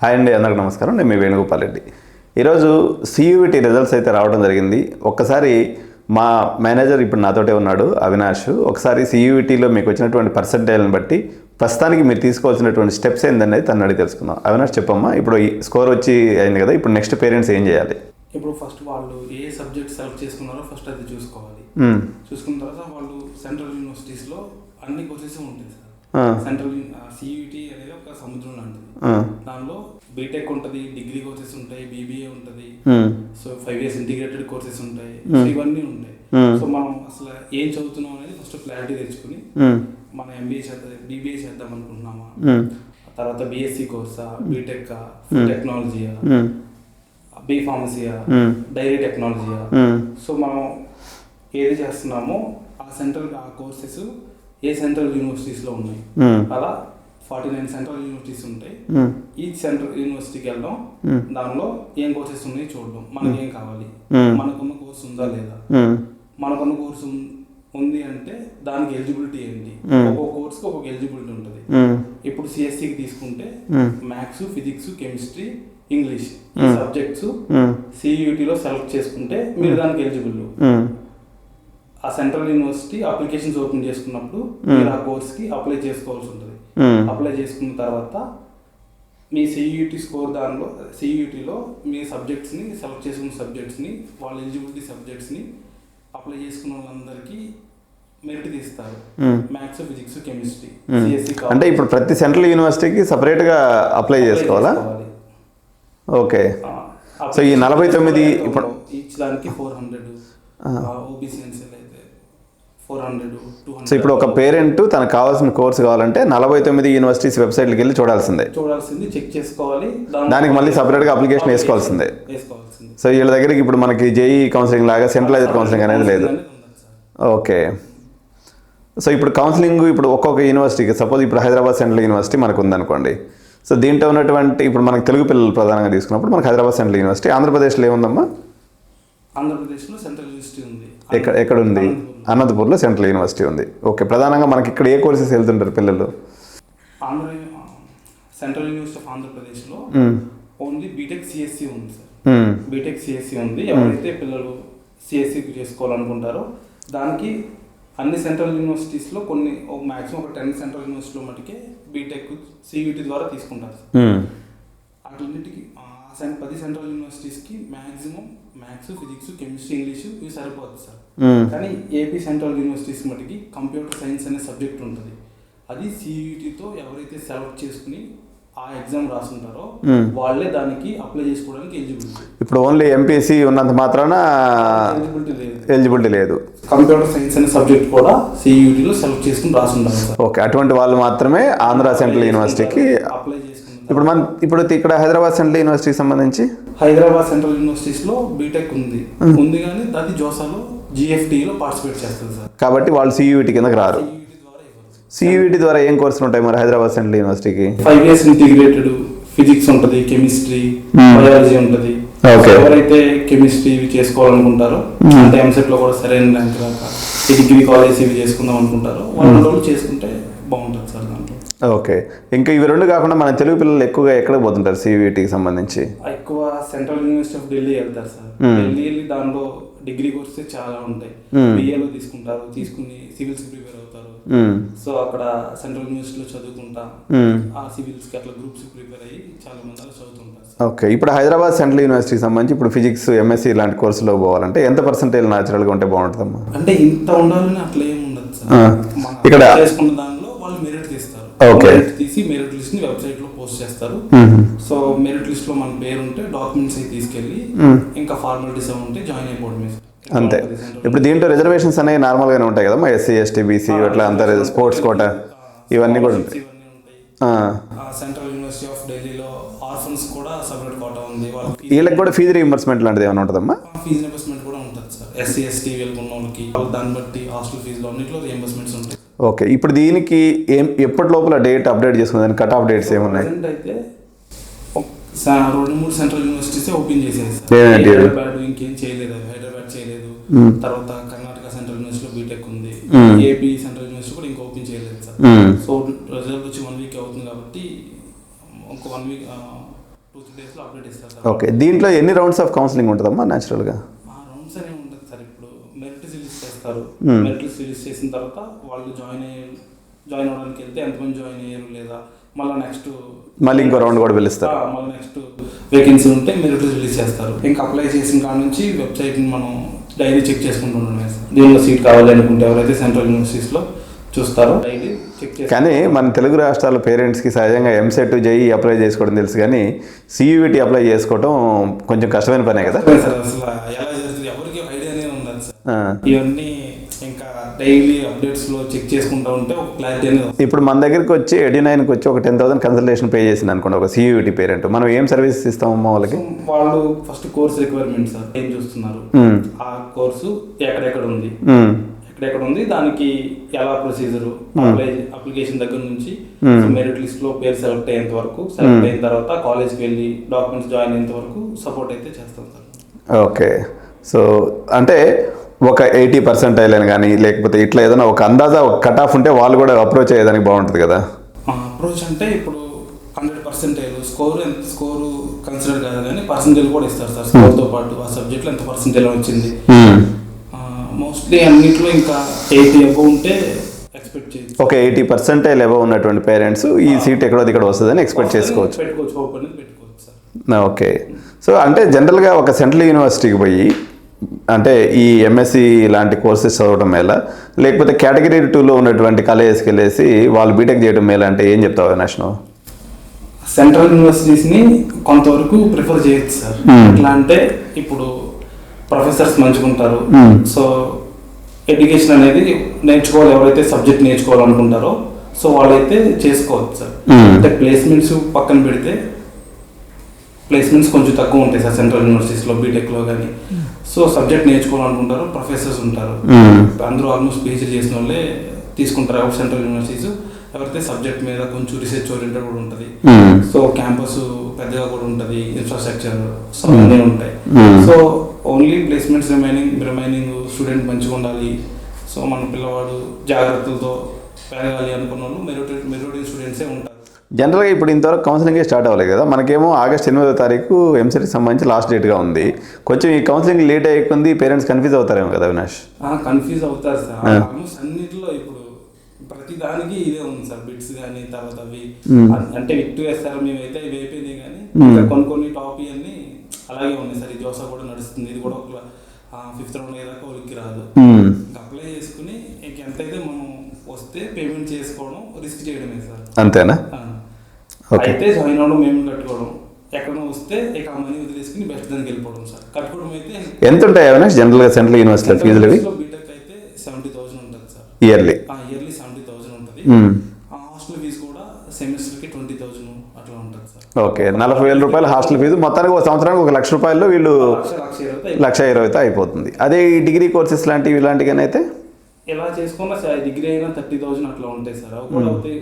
Hi అండి, అందరికీ నమస్కారం. నేను మీ వేణుగోపాల్ రెడ్డి. ఈరోజు సియూవిటీ రిజల్ట్స్ అయితే రావడం జరిగింది. ఒక్కసారి మా మేనేజర్ ఇప్పుడు నాతోటే ఉన్నాడు, అవినాష్. ఒకసారి సియూవిటీలో మీకు వచ్చినటువంటి పర్సెంటేజ్ని బట్టి ప్రస్తుతానికి మీరు తీసుకోవాల్సినటువంటి స్టెప్స్ ఏందనేది తను అడిగి తెలుసుకుందాం. అవినాష్ చెప్పమ్మా, ఇప్పుడు ఈ స్కోర్ వచ్చి అయింది కదా, ఇప్పుడు నెక్స్ట్ పేరెంట్స్ ఏం చేయాలి? ఇప్పుడు ఫస్ట్ వాళ్ళు ఏ సబ్జెక్ట్ సెలెక్ట్ చేసుకున్నారో ఫస్ట్ అది చూసుకోవాలి. చూసుకున్న తర్వాత వాళ్ళు సెంట్రల్ యూనివర్సిటీస్లో అన్ని కోర్సెస్ ఉంటాయి సార్. సెంట్రల్ సియూటీ అనేది ఒక సముద్రం లాంటిది. దానిలో బీటెక్ ఉంటుంది, డిగ్రీ కోర్సెస్ ఉంటాయి, బీబీఏ ఉంటుంది, సో 5 years ఇంటిగ్రేటెడ్ కోర్సెస్ ఉంటాయి, ఇవన్నీ ఉంటాయి. సో మనం అసలు ఏం చదువుతున్నాం అనేది ఫస్ట్ క్లారిటీ తెచ్చుకుని మనం ఎంబీఏ చేద్దాం, బీబీఏ చేద్దాం అనుకుంటున్నామా, తర్వాత బీఎస్సీ కోర్సా, బీటెక్, టెక్నాలజీయా, బీ ఫార్మసీయా, డైరీ టెక్నాలజీయా. సో మనం ఏది చేస్తున్నామో ఆ కోర్సెస్ ఏ సెంట్రల్ యూనివర్సిటీస్లో ఉన్నాయి. అలా 49 సెంట్రల్ యూనివర్సిటీస్ ఉంటాయి. ఈ సెంట్రల్ యూనివర్సిటీకి వెళ్ళడం, దానిలో ఏం కోర్సెస్ ఉన్నాయి చూడడం, మనకి ఏం కావాలి, మనకున్న కోర్సు ఉందా లేదా, మనకున్న కోర్సు ఉంది అంటే దానికి ఎలిజిబిలిటీ ఏంటి, ఒక్కొక్క కోర్సుకి ఒక్కొక్క ఎలిజిబిలిటీ ఉంటుంది. ఇప్పుడు సిఎస్సికి తీసుకుంటే మ్యాథ్స్, ఫిజిక్స్, కెమిస్ట్రీ, ఇంగ్లీష్ ఈ సబ్జెక్ట్స్ సియూటీలో సెలెక్ట్ చేసుకుంటే మీరు దానికి ఎలిజిబుల్. ఆ సెంట్రల్ యూనివర్సిటీ అప్లికేషన్స్ ఓపెన్ చేసుకున్నప్పుడు మీరు ఆ కోర్స్కి అప్లై చేసుకోవాల్సి ఉంటుంది. అప్లై చేసుకున్న తర్వాత మీ సియూటీ స్కోర్, దానిలో సియూటీలో మీ సబ్జెక్ట్స్ని సెలెక్ట్ చేసుకున్న సబ్జెక్ట్స్ని, వాళ్ళ ఎలిజిబిలిటీ సబ్జెక్ట్స్ని అప్లై చేసుకున్న వాళ్ళందరికీ మెరిట్ తీస్తారు. Maths, physics, chemistry, CSC. అంటే ఇప్పుడు ప్రతి సెంట్రల్ యూనివర్సిటీకి సపరేట్గా అప్లై చేసుకోవాలా? ఓకే. సో ఈ 49 ఇప్పుడు ఈచ్ దానికి 400, ఓబీసీ ఎన్సీఎల్ అయితే 400, 200. సో ఇప్పుడు ఒక పేరెంట్ తనకు కావాల్సిన కోర్సు కావాలంటే 49 యూనివర్సిటీస్ వెబ్సైట్కి వెళ్ళి చూడాల్సింది, చెక్ చేసుకోవాలి. దానికి మళ్ళీ సపరేట్గా అప్లికేషన్ వేసుకోవాల్సిందే. సో వీళ్ళ దగ్గరికి ఇప్పుడు మనకి జేఈ కౌన్సిలింగ్ లాగా సెంట్రలైజ్డ్ కౌన్సిలింగ్ అనేది లేదు. ఓకే. సో ఇప్పుడు కౌన్సిలింగ్ ఇప్పుడు ఒక్కొక్క యూనివర్సిటీకి, సపోజ్ ఇప్పుడు హైదరాబాద్ సెంట్రల్ యూనివర్సిటీ మనకు ఉందనుకోండి. సో దీంట్లో ఉన్నటువంటి ఇప్పుడు మనకి తెలుగు పిల్లలు ప్రధానంగా తీసుకున్నప్పుడు మనకు హైదరాబాద్ సెంట్రల్ యూనివర్సిటీ. ఆంధ్రప్రదేశ్లో ఏముందమ్మా? ఆంధ్రప్రదేశ్లో సెంట్రల్ యూనివర్సిటీ ఉంది. ఎక్కడ ఉంది? అనంతపూర్లో సెంట్రల్ యూనివర్సిటీ ఉంది. ఓకే. ప్రధానంగా మనకి ఇక్కడ ఏ కోర్సెస్ వెళ్తుంటారు పిల్లలు? సెంట్రల్ యూనివర్సిటీ ఆఫ్ ఆంధ్రప్రదేశ్లో ఓన్లీ బీటెక్ సిఎస్సి ఉంది సార్. బీటెక్ సిఎస్సి ఉంది. ఎవరైతే పిల్లలు సిఎస్సి చేసుకోవాలనుకుంటారో దానికి అన్ని సెంట్రల్ యూనివర్సిటీస్లో కొన్ని మ్యాక్సిమం ఒక 10 సెంట్రల్ యూనివర్సిటీలో మటుకే బీటెక్ సియూటీ ద్వారా తీసుకుంటారు సార్. అట్లన్నిటికీ 10 సెంట్రల్ యూనివర్సిటీస్కి maximum maths, physics, chemistry, English ఇవి సరిపోతుంది సార్. కానీ ఏపీ సెంట్రల్ యూనివర్సిటీస్ మటుకి కంప్యూటర్ సైన్స్ అనే సబ్జెక్ట్ ఉంటుంది. అది సియూటీతో ఎవరైతే సెలెక్ట్ చేసుకుని ఆ ఎగ్జామ్ రాసుంటారో వాళ్ళే దానికి అప్లై చేసుకోవడానికి ఎలిజిబిలిటీ. ఇప్పుడు ఓన్లీ ఎంపీసీ ఉన్నంత మాత్రాన ఎలిజిబిలిటీ లేదు. కంప్యూటర్ సైన్స్ అనే సబ్జెక్ట్ కూడా సియూటీలో సెలెక్ట్ చేసుకుని రాసుంటారు సార్. ఓకే. అటువంటి వాళ్ళు మాత్రమే ఆంధ్ర సెంట్రల్ యూనివర్సిటీకి అప్లై చేసుకుంటారు. ఇప్పుడు ఇక్కడ హైదరాబాద్ సెంట్రల్ యూనివర్సిటీకి సంబంధించి హైదరాబాద్ సెంట్రల్ యూనివర్సిటీస్లో బీటెక్ ఉంది కానీ అది జోసాలో జిఎఫ్టీలో పార్టిసిపేట్ చేస్తుంది సార్. కాబట్టి వాళ్ళు సియూటీ కిందకి రారు. సియూటీ ద్వారా ఏం కోర్సులు ఉంటాయి మరి హైదరాబాద్ సెంట్రల్ యూనివర్సిటీకి? 5 years ఇంటిగ్రేటెడ్ ఫిజిక్స్ ఉంటుంది, కెమిస్ట్రీ, బయాలజీ ఉంటుంది. ఎవరైతే కెమిస్ట్రీ ఇవి చేసుకోవాలనుకుంటారో, అంటే ఎంసెట్ లో కూడా సరైన ర్యాంక్ రాక ఈ డిగ్రీ కాలేజ్ ఇవి చేసుకుందాం అనుకుంటారో వాళ్ళు చేసుకుంటే బాగుంటుంది సార్ దాంట్లో. ఓకే. ఇంకా ఇవి రెండు కాకుండా మన తెలుగు పిల్లలు ఎక్కువగా ఎక్కడికి పోతుంటారు సియూటీకి సంబంధించి? ఎక్కువ సెంట్రల్ యూనివర్సిటీ ఆఫ్ ఢిల్లీ వెళ్తారు సార్. ఢిల్లీ వెళ్ళి దానిలో డిగ్రీ కోర్సెస్ చాలా ఉంటాయి. బిఏలో తీసుకుంటారు, తీసుకుని సివిల్స్ ప్రిపేర్ అవుతారు. సో అక్కడ సెంట్రల్ యూనివర్సిటీలో చదువుకుంటా ఆ సివిల్స్కి అట్లా గ్రూప్స్ ప్రిపేర్ అయ్యి చాలా మంది అలా చదువుతుంటారు. ఓకే. ఇప్పుడు హైదరాబాద్ సెంట్రల్ యూనివర్సిటీకి సంబంధించి ఇప్పుడు ఫిజిక్స్, ఎంఎస్సీ ఇలాంటి కోర్సులో పోవాలంటే ఎంత పర్సెంటేజ్ న్యాచురల్గా ఉంటే బాగుంటుందమ్మా? అంటే ఇంత ఉండాలని అట్లా ఏమి ఉండదు సార్. ఇక్కడ చేసుకున్న దానిలో వాళ్ళు మెరిట్ తీస్తారు. మెరిట్ తీసి మెరిట్ లిస్ట్ ని వెబ్సైట్ లో పోస్ట్ చేస్తారు. సో మెరిట్ లిస్ట్ లో మన పేరు ఉంటే డాక్యుమెంట్స్ అవి తీసుకెళ్లి ఇంకా ఫార్మాలిటీస్ ఉంటే జాయిన్ అయిపోవడమే అంతే. ఇప్పుడు దీంట్లో రిజర్వేషన్స్ అనేవి నార్మల్ గానే ఉంటాయి కదా, ఎస్సీ, ఎస్టీ, బీసీ అట్లా అంతా స్పోర్ట్స్ కోటా ఇవన్నీ కూడా ఉంటాయి. సెంట్రల్ యూనివర్సిటీ ఆఫ్ ఢిల్లీలో ఆర్ఫన్స్ కూడా సపరేట్ కోటా ఉంది. వీళ్ళకి కూడా ఫీజు రీయింబర్స్మెంట్ లాంటిది ఏమైనా ఉంటుందమ్మా? ఫీజు రీయింబర్స్మెంట్ కూడా ఉంటుంది సార్. ఎస్సీ, ఎస్టీ వెళ్ళుకున్న వాళ్ళకి దాన్ని బట్టి హాస్టల్ ఫీజులో అన్నింటిలో రీయింబర్స్మెంట్స్ ఉంటాయి. ఓకే. ఇప్పుడు దీనికి ఎప్పటి లోపల డేట్ అప్డేట్ చేసుకుని కట్ ఆఫ్ డేట్స్ ఏమున్నాయి? అయితే 2-3 సెంట్రల్ యూనివర్సిటీస్ ఓపెన్ చేసేది సార్. హైదరాబాద్ ఇంకేం చేయలేదు, హైదరాబాద్ చేయలేదు. తర్వాత కర్ణాటక సెంట్రల్ యూనివర్సిటీలో బీటెక్ ఉంది. ఏపీ సెంట్రల్ యూనివర్సిటీ కూడా ఇంకా ఓపెన్ చేయలేదు సార్. సో రిజల్ట్ వచ్చి 1 week అవుతుంది కాబట్టి ఒక 1 week 2-3 డేస్లో అప్డేట్ ఇస్తారు సార్. ఓకే, దీంట్లో ఎన్ని రౌండ్స్ ఆఫ్ కౌన్సిలింగ్ ఉంటుందమ్మా న్యాచురల్గా? ఆ రౌండ్స్ అనేవి ఉంటుంది సార్. ఇప్పుడు మెరిట్ రిలీజ్ చేస్తారు. మెరిట్ రిలీజ్ చేసిన తర్వాత వాళ్ళు జాయిన్ అవ్వడానికి వెళ్తే ఎంతమంది జాయిన్ అయ్యారు లేదా మళ్ళీ ఇంకో రౌండ్ కూడా పిలుస్తారు. మళ్ళీ నెక్స్ట్ వేకెన్సీ ఉంటే మెరిట్ రిలీజ్ చేస్తారు. ఇంకా అప్లై చేసిన కాడ నుంచి వెబ్సైట్ని మనం డైలీ చెక్ చేసుకుంటుండే సార్. దీనిలో సీట్ కావాలి అనుకుంటే ఎవరైతే సెంట్రల్ యూనివర్సిటీస్లో చూస్తారో డైలీ చెక్ చేస్తారు. కానీ మన తెలుగు రాష్ట్రాల పేరెంట్స్కి సహజంగా ఎంసెట్ జేఈ అప్లై చేసుకోవడం తెలుసు, కానీ సియూఈటీ అప్లై చేసుకోవడం కొంచెం కష్టమైన పనే కదా సార్. అసలు ఎలా జరుగుతుంది ఎవరికి ఐడియానే ఉండదు సార్. ఇవన్నీ ఇంకా డైలీ అప్డేట్స్లో చెక్ చేసుకుంటూ ఉంటే ఒక క్లారిటీ అనేది. ఇప్పుడు మన దగ్గరికి వచ్చి 89కి వచ్చి ఒక 10,000 కన్సల్టేషన్ పే చేసింది అనుకోండి ఒక సియూఈటీ పేరెంట్, మనం ఏం సర్వీసెస్ ఇస్తామమ్మా వాళ్ళకి? వాళ్ళు ఫస్ట్ కోర్స్ రిక్వైర్మెంట్ సార్ ఏం చూస్తున్నారు, ఆ కోర్సు ఎక్కడెక్కడ ఉంది, దానికి ఎలా ప్రొసీజర్, అప్లికేషన్ దగ్గర నుంచి మెరిట్ లిస్ట్ లో పేరు సెలెక్ట్ అయ్యేంత వరకు, సెలెక్ట్ అయిన తర్వాత కాలేజ్కి వెళ్ళి డాక్యుమెంట్స్ జాయిన్ అయ్యేంత వరకు సపోర్ట్ అయితే చేస్తాం సార్. ఓకే, సో అంటే ఒక 80% అయిలని కానీ లేకపోతే ఇట్లా ఏదైనా ఒక అందాజా ఒక కట్ ఆఫ్ ఉంటే వాళ్ళు కూడా అప్రోచ్ అయ్యేదానికి బాగుంటుంది కదా? అప్రోచ్ అంటే ఇప్పుడు 100% స్కోరు కన్సిడర్ కాదు కానీ పర్సంటేజ్ కూడా ఇస్తారు సార్. స్కోర్తో పాటు ఆ సబ్జెక్ట్లో ఎంత పర్సంటేజ్ వచ్చింది, మోస్ట్లీ అన్నింటిలో ఇంకా 80 అబౌవ్ ఉంటే ఎక్స్పెక్ట్ చేయొచ్చు. ఒక 80% అబౌవ్ ఉన్నటువంటి పేరెంట్స్ ఈ సీట్ ఎక్కడో ఇక్కడ వస్తుందని ఎక్స్పెక్ట్ చేసుకోవచ్చు. పెట్టుకోవచ్చు సార్. ఓకే, సో అంటే జనరల్గా ఒక సెంట్రల్ యూనివర్సిటీకి పోయి అంటే ఈ ఎంఎస్సి లాంటి కోర్సెస్ చదవడం మేలా, లేకపోతే కేటగిరీ 2లో ఉన్నటువంటి కాలేజెస్కి వెళ్ళేసి వాళ్ళు బీటెక్ చేయడం మేలా అంటే ఏం చెప్తావు అవినాష్? సెంట్రల్ యూనివర్సిటీస్ని కొంతవరకు ప్రిఫర్ చేయొచ్చు సార్. ఎట్లా అంటే ఇప్పుడు ప్రొఫెసర్స్ మంచుకుంటారు, సో ఎడ్యుకేషన్ అనేది నేర్చుకోవాలి, ఎవరైతే సబ్జెక్ట్ నేర్చుకోవాలనుకుంటారో సో వాళ్ళైతే చేసుకోవచ్చు సార్. అంటే ప్లేస్మెంట్స్ పక్కన పెడితే ప్లేస్మెంట్స్ కొంచెం తక్కువ ఉంటాయి సార్ సెంట్రల్ యూనివర్సిటీస్లో బీటెక్లో కానీ. సో సబ్జెక్ట్ నేర్చుకోవాలనుకుంటారు, ప్రొఫెసర్స్ ఉంటారు, అందరూ ఆల్మోస్ట్ పీహెచ్డీ చేసిన వాళ్ళే తీసుకుంటారు సెంట్రల్ యూనివర్సిటీస్. ఎవరైతే సబ్జెక్ట్ మీద కొంచెం రీసెర్చ్ ఓరియంటెడ్ కూడా ఉంటుంది, సో క్యాంపస్ పెద్దగా కూడా ఉంటుంది, ఇన్ఫ్రాస్ట్రక్చర్ సో అన్నీ ఉంటాయి. So only placements remaining student మంచిగా ఉండాలి, సో మన పిల్లవాడు జాగ్రత్తలతో పెరగాలి అనుకున్న వాళ్ళు మెరిటరీ స్టూడెంట్సే ఉంటారు. జనరల్గా ఇప్పుడు ఇంతవరకు కౌన్సిలింగే స్టార్ట్ అవ్వలేదు కదా, మనకేమో ఆగస్ట్ 8వ తారీఖు ఎంసెట్కి సంబంధించి లాస్ట్ డేట్గా ఉంది. కొంచెం ఈ కౌన్సిలింగ్ లేట్ అయ్యింది, పేరెంట్స్ కన్ఫ్యూజ్ అవుతారేమో కదా అవినాష్? కన్ఫ్యూజ్ అవుతారు సార్. ఆల్మోస్ట్ అన్నింటిలో ఇప్పుడు ప్రతి దానికి ఇదే ఉంది సార్. బిట్స్ కానీ తర్వాత అవి అంటే విక్టు వేస్తారు, మేమైతే ఇవి అయిపోయినాయి కానీ కొన్ని టాపిక్ అన్ని అలాగే ఉన్నాయి సార్. ఈ జోసా కూడా నడుస్తుంది, ఇది కూడా ఒక 5th రౌండ్ అయ్యేదాకా ఒలిక్కి రాదు. అప్లై చేసుకుని ఇంకెంతైతే మనం వస్తే పేమెంట్ చేసుకోవడం, రిస్క్ చేయడమే సార్. అంతేనా? అయితే జాయిన్ అవ్వడం మేము కట్టుకోవడం, ఎక్కడో వస్తే ఇక ఆ మనీ వదిలేసుకుని బెస్ట్ దానికి వెళ్ళిపోవడం సార్. కట్టుకోవడం అయితే ఎంత ఉంటాయి అవినాష్ జనరల్గా సెంట్రల్ యూనివర్సిటీలో ఫీజులు? బీటెక్ అయితే 70,000 ఉంటుంది సార్ ఇయర్లీ 70,000 ఉంటుంది. హాస్టల్ ఫీజు కూడా సెమిస్టర్కి 20,000 అట్లా ఉంటుంది సార్. ఓకే, 40,000 రూపాయలు హాస్టల్ ఫీజు, మొత్తానికి ఒక సంవత్సరానికి 1,00,000 రూపాయల్లో వీళ్ళు 1,20,000 అయిపోతుంది. అదే ఈ డిగ్రీ కోర్సెస్ లాంటివి ఇలాంటివి అయితే ఎలా చేసుకున్నా సార్ డిగ్రీ అయినా 30,000 అట్లా ఉంటాయి సార్. అవి కూడా అవుతాయి.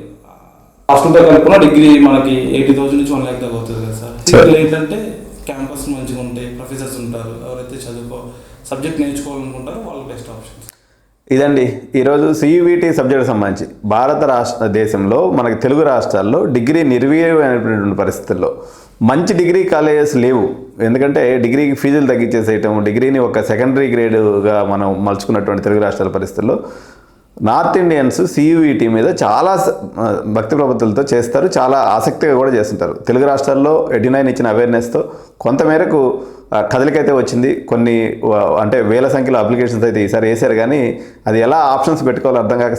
హాస్టల్తో కలుపుకున్న డిగ్రీ మనకి 80,000 నుంచి 1,00,000 దాకా అవుతుంది కదా సార్. ఏంటంటే క్యాంపస్ మంచిగా ఉంటాయి, ప్రొఫెసర్స్ ఉంటారు, ఎవరైతే సబ్జెక్ట్ నేర్చుకోవాలనుకుంటారో వాళ్ళు బెస్ట్ ఆప్షన్స్. ఇదండి ఈరోజు సియూఈటీ సబ్జెక్ట్ సంబంధించి భారతదేశంలో మనకి తెలుగు రాష్ట్రాల్లో డిగ్రీ నిర్వీర్యమైనటువంటి పరిస్థితుల్లో మంచి డిగ్రీ కాలేజెస్ లేవు. ఎందుకంటే డిగ్రీకి ఫీజులు తగ్గించేసేయటం, డిగ్రీని ఒక సెకండరీ గ్రేడ్గా మనం మలుచుకున్నటువంటి తెలుగు రాష్ట్రాల పరిస్థితుల్లో నార్త్ ఇండియన్స్ సియూఈటీ మీద చాలా భక్తి ప్రపత్తులతో చేస్తారు, చాలా ఆసక్తిగా కూడా చేస్తుంటారు. తెలుగు రాష్ట్రాల్లో 89 ఇచ్చిన అవేర్నెస్తో కొంతమేరకు కదలికైతే వచ్చింది. కొన్ని అంటే వేల సంఖ్యలో అప్లికేషన్స్ అయితే ఈసారి వేశారు, కానీ అది ఎలా ఆప్షన్స్ పెట్టుకోవాలో అర్థం కాక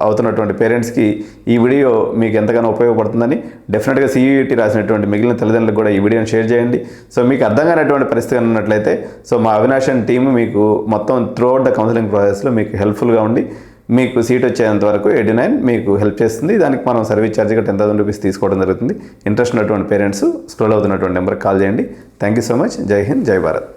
అవుతున్నటువంటి పేరెంట్స్కి ఈ వీడియో మీకు ఎంతగానో ఉపయోగపడుతుందని డెఫినెట్గా సియూఈటీ రాసినటువంటి మిగిలిన తల్లిదండ్రులకు కూడా ఈ వీడియోని షేర్ చేయండి. సో మీకు అర్థం కానటువంటి పరిస్థితి ఉన్నట్లయితే సో మా అవినాష్ అండ్ టీమ్ మీకు మొత్తం త్రూఅవుట్ ద కౌన్సిలింగ్ ప్రాసెస్లో మీకు హెల్ప్ఫుల్గా ఉండి మీకు సీట్ వచ్చేంత వరకు 89 మీకు హెల్ప్ చేస్తుంది. దానికి మనం సర్వీస్ ఛార్జ్గా 10,000 రూపీస్ తీసుకోవడం జరుగుతుంది. ఇంట్రెస్ట్ ఉన్నటువంటి పేరెంట్స్ స్క్రోల్ అవుతున్నటువంటి నెంబర్కి కాల్ చేయండి. Thank you so much. జై హింద్, జై భారత్.